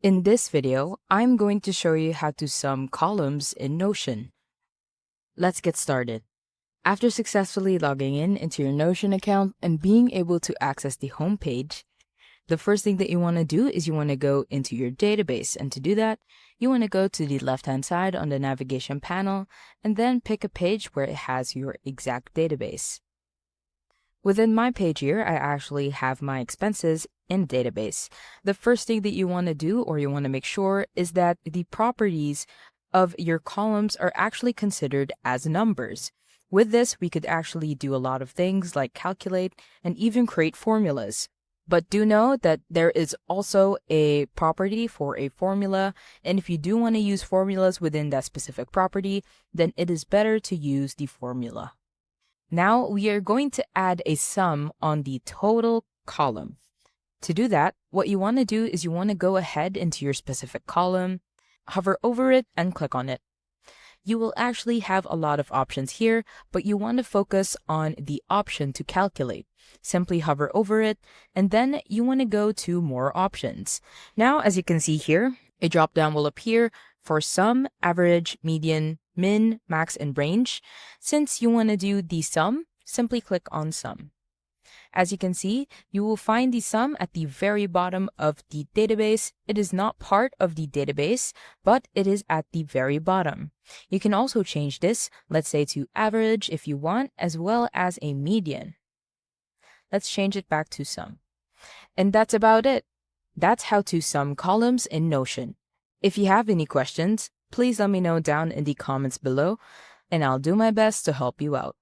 In this video, I'm going to show you how to sum columns in Notion. Let's get started. After successfully logging in into your Notion account and being able to access the home page, the first thing that you want to do is you want to go into your database. And to do that, you want to go to the left-hand side on the navigation panel and then pick a page where it has your exact database. Within my page here, I actually have my expenses in database. The first thing that you want to do or you want to make sure is that the properties of your columns are actually considered as numbers. With this, we could actually do a lot of things like calculate and even create formulas. But do know that there is also a property for a formula, and if you do want to use formulas within that specific property, then it is better to use the formula. Now we are going to add a sum on the total column. To do that, what you want to do is you want to go ahead into your specific column, hover over it, and click on it. You will actually have a lot of options here, but you want to focus on the option to calculate. Simply hover over it, and then you want to go to more options. Now, as you can see here, a drop-down will appear for sum, average, median, min, max, and range. Since you want to do the sum, simply click on sum. As you can see, you will find the sum at the very bottom of the database. It is not part of the database, but it is at the very bottom. You can also change this, let's say to average if you want, as well as a median. Let's change it back to sum. And that's about it. That's how to sum columns in Notion. If you have any questions, please let me know down in the comments below, and I'll do my best to help you out.